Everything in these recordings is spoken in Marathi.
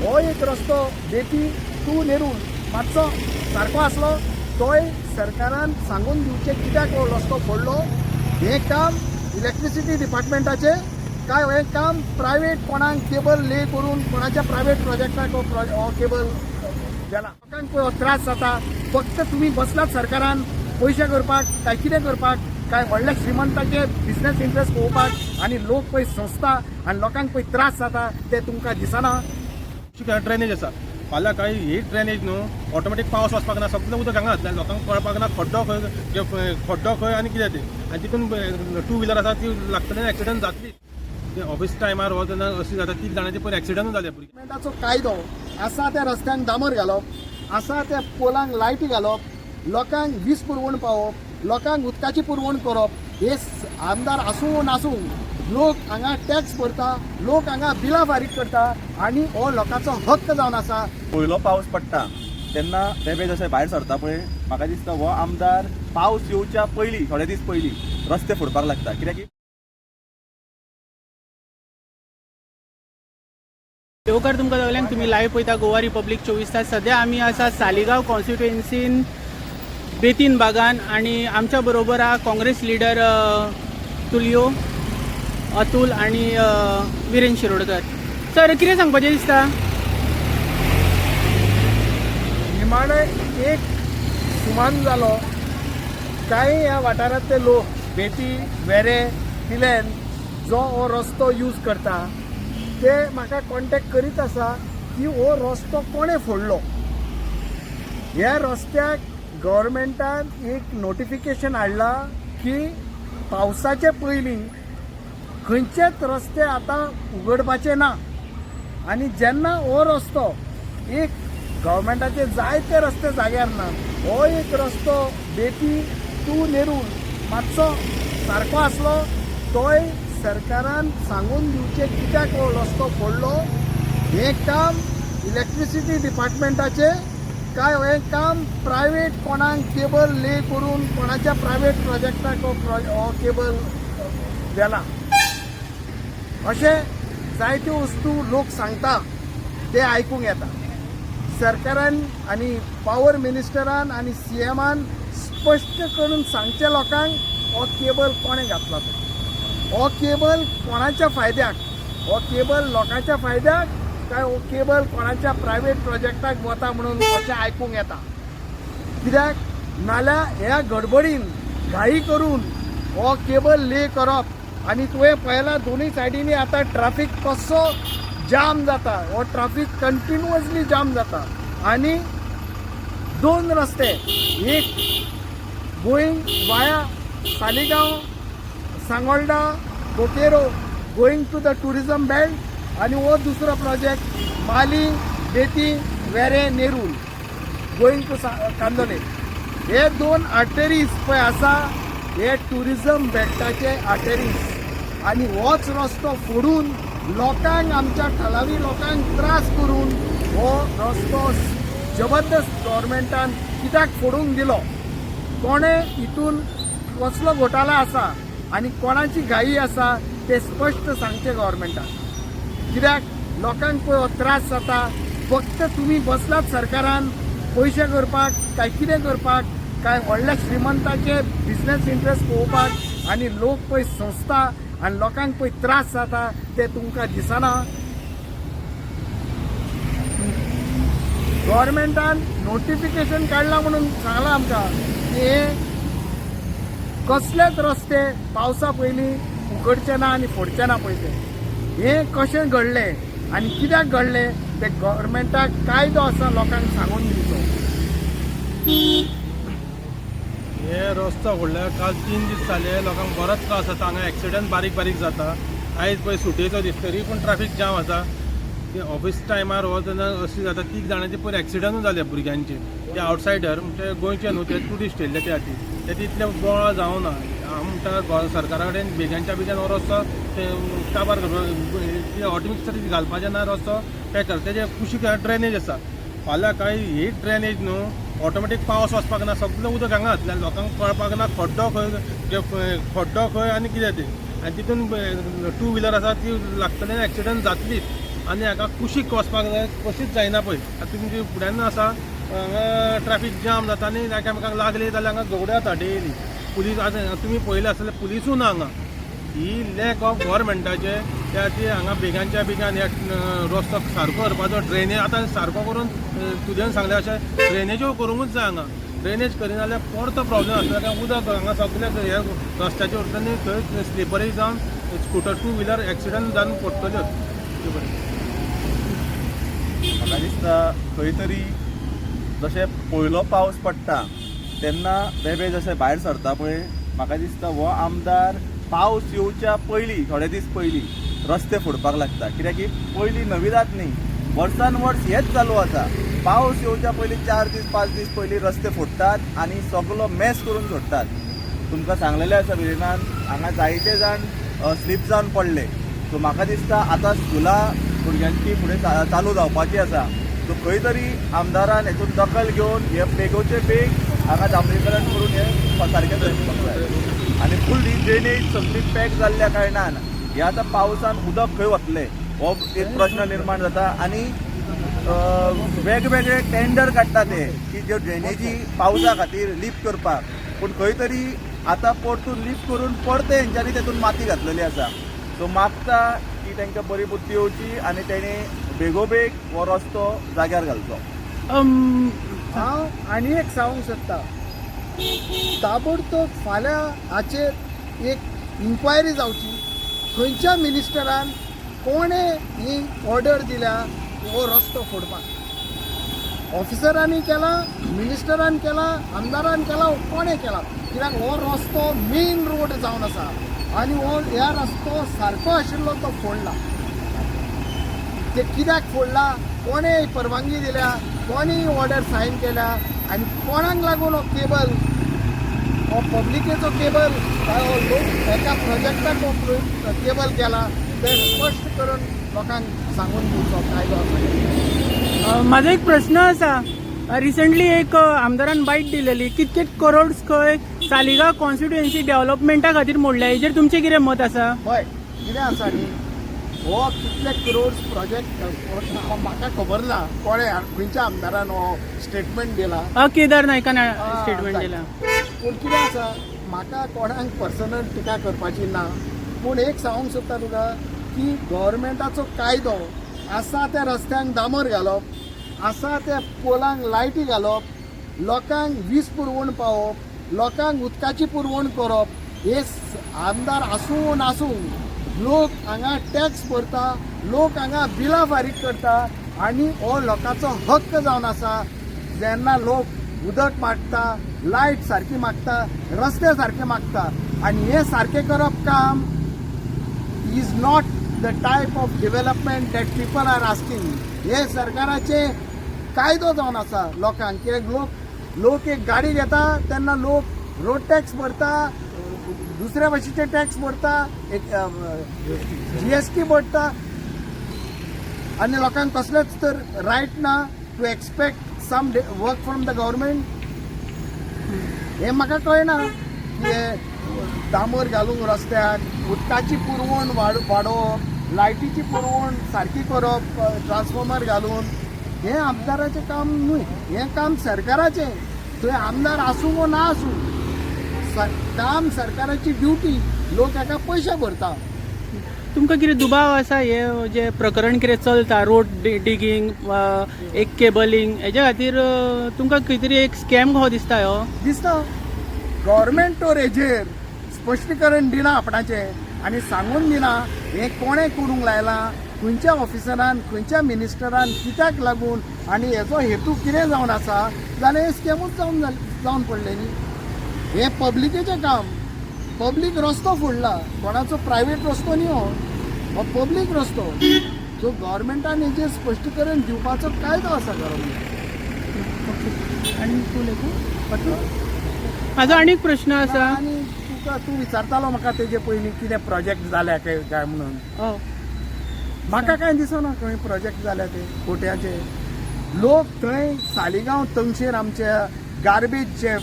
हो एक रस्तो बेती टू नेरूल मातसो सारको आसलो तोय सरकारान सांगून दिवचे कित्याक हो रस्तो फोडलो. हे काम इलेक्ट्रिसिटी डिपार्टमेंटाचे काय हे काम प्रायवेट कोणाक केबल ले करून कोणाच्या प्रायवेट प्रोजेक्टाक हो केबल गेला. लोकांक पळय हो त्रास जाता. फक्त तुम्ही बसलात सरकारान पयशे करपाक काय कितें करपाक काय व्हडल्या श्रीमंताचे बिझनेस इंट्रस्ट पळोवपाक आनी लोक पळय संस्था आनी लोकांक पळय त्रास जाता ते तुमकां दिसना. ड्रेनेज आसा फाल्यां कांय ही ड्रेनेज न्हू ऑटोमॅटीक पावस वचपाक ना सगळें उदक हांगा घातलें लोकांक कळपाक ना खड्डो खंय आनी कितें तें आनी तितून टू व्हिलर आसा ती लागतले एक्सिडंट जातली. ऑफिस टायमार हो तेन्ना अशी जाता 3 जाणांचे पयर एक्सिडंट जाले. गव्हर्मेंटाचो कायदो आसा त्या रस्त्यांक डांबर घालप आसा त्या पोलांक लायटी घालप लोकांक वीज पुरवण पावोवप लोकांक उदकाची पुरवण करप हे आमदार आसूं नासूं लोक हांगा टॅक्स भरता लोक हांगा बिलां फारीक करता आनी हो लोकांचो हक्क जावन आसा. पयलो पावस पडटा तेन्ना रेबे जशें भायर सरता पळय म्हाका दिसता हो आमदार पावस येवच्या पयलीं थोडे दीस पयलीं रस्ते फोडपाक लागता कित्याक देवकार तुमकां सगल्यांक तुमी लायव्ह पळयता गोवा रिपब्लीक 24 तास. सद्या आमी आसा सालिगांव कॉन्स्टिट्युएन्सीन बेतीन बागान आणि आमच्या बरोबर हा काँग्रेस लिडर तुलियो अतुल आणि विरेन शिरोडकर. सर कितें सांगपाचें दिसता? निमाणे एक सुमान जालो कांय ह्या वाठारांतले लोक बेती वेरे पिलेन जो हो रस्तो यूज करता ते म्हाका कॉन्टॅक्ट करीत आसा की हो रस्तो कोणे फोडलो. ह्या रस्त्याक गव्हर्मेंटान एक नोटिफिकेशन हाडला की पावसाचे पयलीं खंयचेच रस्ते आतां उगडपाचे ना आनी जेन्ना हो रस्तो एक गव्हर्मेंटाचे जायते रस्ते जाग्यार ना हो एक रस्तो बेती टू नेरूल मातसो सारको आसलो तोय सरकारान सांगून दिवचे कित्याक हो रस्तो फोडलो. हे काम इलेक्ट्रिसिटी डिपार्टमेंटाचे काय हे काम प्रायवेट कोणाक केबल ले करून कोणाच्या प्रायवेट प्रोजेक्टाक हो केबल गेला अशें जायत्यो वस्तू लोक सांगता ते आयकूंक येता. सरकारान आनी पावर मिनिस्टरान आनी CMान स्पश्ट करून सांगचे लोकांक हो केबल कोणे घातला तो. हो केबल कोणाच्या फायद्याक हो केबल लोकांच्या फायद्याक काय हो केबल कोणाच्या प्रायवेट प्रोजेक्टाक वता म्हणून अशें आयकूंक येता. कित्याक नाल्यार ह्या गडबडीन घाई करून हो केबल ले करप आनी तुवें पळयलां दोनूय सायडींनी आतां ट्राफीक कसो जाम जाता. हो ट्राफीक कंटिन्युअसली जाम जाता आनी दोन रस्ते एक going via Saligao Sangolda Bokero going to the tourism belt आनी हो दुसरो project Malim Betim Verem Nerul going to Candolim. हे दोन आर्टरीज पळय आसा हे टुरिझम बेल्टाचे आर्टरीज आनी होच रस्तो फोडून लोकांक आमच्या थळावी लोकांक त्रास करून हो रस्तो जबरदस्त गव्हर्मेंटान कित्याक फोडूंक दिलो. कोणे हितून कसलो घोटाळा आसा आनी कोणाची घाई आसा ते स्पश्ट सांगचे गव्हर्मेंटान. कित्याक लोकांक पळय हो त्रास जाता. फक्त तुमी बसलात सरकारान पयशे करपाक काय कितें करपाक काय व्हडल्या श्रीमंताचे बिझनेस इंट्रस्ट पळोवपाक आनी लोक पळय संस्था आनी लोकांक पळय त्रास जाता ते तुमकां दिसना. गव्हर्मेंटान नोटिफिकेशन काडला म्हणून सांगलां आमकां की हे कसलेच रस्ते पावसा पयलीं उगडचे ना आनी फोडचे ना पळय ते. हे कशें घडलें आनी कित्याक घडलें ते गव्हर्मेंटाक कायदो आसा लोकांक सांगून दिवचो. हे रस्तो फोडल्यार काल 3 दीस जाले लोकांक बरोच त्रास जाता. हांगा एक्सिडंट बारीक बारीक जाता. आयज पळय सुटयेचो दीस तरी पूण ट्राफीक जाम आसा. ऑफिस टायमार हो तेन्ना अशी जाता 3 जाणांचे पयर एक्सिडंटूय जाले भुरग्यांचे. ते आवटसायडर म्हणजे गोंयचे न्हू ते ट्युरिस्ट येयल्ले त्या खातीर ते तितले बोळा जावना. हांव म्हणटा सरकारा कडेन बेग्यानच्या बेगीन हो रस्तो काबार करपाक ऑटोमॅटीक घालपाचें ना रस्तो काय कर तेजे कुशीक ड्रेनेज आसा. फाल्यां कांय ही ड्रेनेज न्हू ऑटोमॅटीक पावस वचपाक ना सगळें उदक हांगा घातलें लोकांक कळपाक ना खड्डो खंय आनी कितें तें आनी तितून टू व्हिलर आसा ती लागतलें एक्सिडंट जातलीच. आनी हाका कुशीक वचपाक जाय कशीच जायना पळय. आतां तुमचे फुड्यान आसा हांगा ट्रॅफिक जाम जाता आनी एकामेकांक लागली जाल्यार हांगा झगड्यो जाता डेली. पुलीस आतां तुमी पळयलें आसतलें पुलिसूय ना हांगा. ही लॅक ऑफ गव्हर्मेंटाचे त्या खातीर हांगा बेगांच्या बेगान हे रस्तो सारको करपाचो. ड्रेनेज आतां सारको करून तुज्यान सांगलें अशें ड्रेनेज्यो करूंकूच जाय हांगा. ड्रेनेज करिना जाल्यार परतो प्रॉब्लेम आसता कारण उदक हांगा सगळ्या हे रस्त्याच्या वरच्यान थंय स्लिपरी जावन स्कुटर टू व्हिलर एक्सिडंट जावन पडटल्योच. म्हाका दिसता खंय तरी जशें पयलो पावस पडटा तेन्ना बेबे जशें भायर सरता पळय म्हाका दिसता हो आमदार पावस येवच्या पयलीं थोडे दीस पयलीं रस्ते फोडपाक लागता. कित्याक की पयलीं नविदाद न्ही वर्सान वर्स हेच चालू आसा. पावस येवच्या पयलीं 4 दीस 5 दीस पयलीं रस्ते फोडटात आनी सगळो मॅस करून सोडटात. तुमकां सांगलेलें आसा विरेनान हांगा जायते जाण स्लीप जावन पडले. सो म्हाका दिसता आतां स्कुलां भुरग्यांची फुडें चालू जावपाची आसा. सो खंय तरी आमदारान हेतून दखल घेवन हे बेगोचे बेग हांगा डांबरीकरण करून हे सारकें करपाक जाय. आनी फुल्ली ड्रेनेज सगळी पॅक जाल्ल्या कारणान हे आतां पावसान उदक खंय वतलें हो एक प्रश्न निर्माण जाता. आनी वेगवेगळे टेंडर काडटा ते की ज्यो ड्रेनेजी पावसा खातीर लिफ्ट करपाक पूण खंय तरी आतां परतून लिफ्ट करून परते हेंच्यांनी तातूंत माती घातलेली आसा. सो मागता की तांकां बरी बुद्धी येवची आनी तेणी बेगोबेग हो रस्तो जाग्यार घालचो. हांव आनी एक सांगूंक सोदतां ताबडतोब फाल्यां हाचेर एक इन्क्वायरी जावची. खंयच्या मिनिस्टरान कोणें ही ऑर्डर दिल्या हो रस्तो फोडपाक. ऑफिसरांनी केला, मिनिस्टरान केला, आमदारान केला, कोणें केला. कित्याक हो रस्तो मेन रोड जावन आसा आनी हो ह्या रस्तो सारको आशिल्लो तो फोडला. ते कित्याक फोडला, कोणें परवानगी दिल्या, कोणें ऑर्डर सायन केल्या आनी कोणाक लागून हो केबल हो पब्लिकेचो केबल हो लोक एका प्रोजेक्टाक हो केबल केला ते स्पश्ट करून लोकांक सांगून दिवचो कायदो आसा. माझा एक प्रश्न आसा. रिसेंटली एक आमदारान बाईट दिलेली कितके करोड्स खंय सालिगांव कॉन्स्टिट्युएन्सी डेव्हलपमेंटा खातीर मोडल्या. हेजेर तुमचें कितें मत आसा? हय कितें आसा न्ही हो कितले करोड्स प्रोजेक्ट म्हाका खबर ना कोणें खंयच्या आमदारान हो स्टेटमेंट दिला. केदार नायकान स्टेटमेंट दिला. पूण कितें आसा म्हाका कोणाक पर्सनल टिका करपाची ना. पूण एक सांगूंक सोदता तुका की गव्हर्मेंटाचो कायदो आसा त्या रस्त्यांक डांबर घालप, आसा त्या पोलांक लायटी घालप, लोकांक वीज पुरवण पावोवप, लोकांक उदकाची पुरवण करप. हे आमदार आसूं नासूं लोक हांगा टॅक्स भरता, लोक हांगा बिलां फारीक करता आनी हो लोकांचो हक्क जावन आसा. जेन्ना लोक उदक मागता, लायट सारकी मागता, रस्ते सारके मागता आनी हे सारके करप काम is not the type of development that people are asking. हे सरकाराचे कायदो जावन आसा लोकांक. कित्याक लोक एक गाडी घेता तेन्ना लोक रोड टॅक्स भरता, दुसऱ्या भाशेचे टॅक्स भरता, एक GST भरता आनी लोकांक कसलेच तर रायट ना to expect some work from the government. हे म्हाका कळना की डांबर घालूंक रस्त्याक, उदकाची पुरवण वाडोवप, लायटीची पुरवण सारकी करप, ट्रान्सफॉर्मर घालून. हे आमदाराचें काम न्हय, हें काम सरकाराचें. थंय आमदार आसूं वो ना आसूं काम सरकाराची ड्युटी. लोक हाका पयशे भरता. तुमकां कितें दुबाव आसा हे जे प्रकरण कितें चलता रोड डिगींग एक केबलिंग हेच्या खातीर तुमकां खंय तरी एक स्कॅम कहो दिसता हो? दिसता गव्हर्मेंट तर हेजेर स्पश्टीकरण दिना आपणाचें आनी सांगून दिना हें कोणें करूंक लायलां, खंयच्या ऑफिसरान, खंयच्या मिनिस्टरान, कित्याक लागून आनी हेचो हेतू कितें जावन आसा जाल्यार हे स्कॅमूच जावन पडले न्ही. हें पब्लिकेचें काम. पब्लीक रस्तो फोडला, कोणाचो प्रायवेट रस्तो न्ही हो पब्लीक रस्तो. सो गव्हर्मेंटान हेजेर स्पश्टीकरण दिवपाचो कायदो आसा गव्हर्मेंट. आनी म्हाजो आनीक प्रश्न आसा. आनी तुका तूं विचारतालो म्हाका तेजे पयलीं कितें प्रोजेक्ट जाल्या काय म्हणून. म्हाका कांय दिसना खंय प्रोजेक्ट जाल्या ते कोट्याचे. लोक थंय सालिगांव तंगशेर आमच्या गार्बेज जे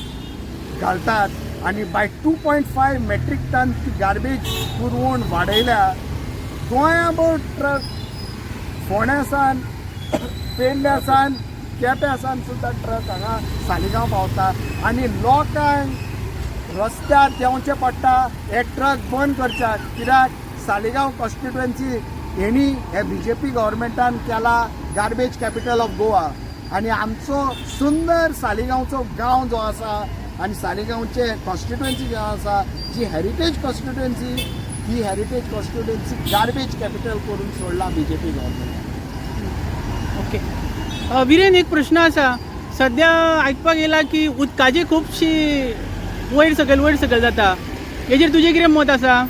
घालतात आनी बाय 2.5 मेट्रीक टन ती गार्बेज पुरवण वाडयल्या. गोंयाभर ट्रक फोंड्यासान पेडण्यासान केप्यासान सुद्दां ट्रक हांगा सालिगांव पावता आनी लोकांक रस्त्यार देंवचें पडटा हे ट्रक बंद करच्याक कित्याक सालिगांव कॉन्स्टिट्युएन्सी हेणी हे BJP गव्हर्मेंटान केला गार्बेज कॅपिटल ऑफ गोवा आनी आमचो सुंदर सालिगांवचो गांव जो आसा आनी सालिगांवचे कॉन्स्टिट्युएन्सी जो आसा जी हेरिटेज कॉन्स्टिट्युएन्सी ही हेरिटेज कॉन्स्टिट्युएन्सी गार्बेज कॅपिटल करून सोडला BJP गव्हर्मेंटान. ओके विरेन, एक प्रश्न आसा. सध्या आयकपाक येला की उदकाची खुबशी वयर सकयल जाता. हेजेर तुजें कितें मत आसा?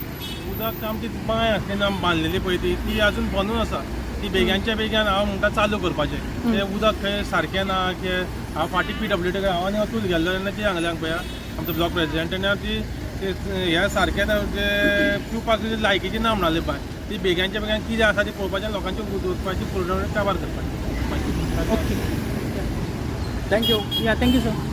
उदक आमची बांय आसली बांदलेली पळय ती अजून बंदूच आसा. ती बेग्यानच्या बेग्यान हांव म्हणटा चालू करपाचें. तें उदक खंय सारकें ना की हांव फाटीं PWD हांव आनी अतूल गेल्लो तेन्ना ती हांगल्यान पळया आमचो ब्लॉक प्रेसिडेंट तेन्ना ह्या सारकें पिवपाक लायकीची ना म्हणले बाय. ती बेग्यानच्या बेग्यान कितें आसा ती पळोवपाचें लोकांची उदकाची पुरवण काबार करपाची. Okay, thank you. या थँक्यू सर.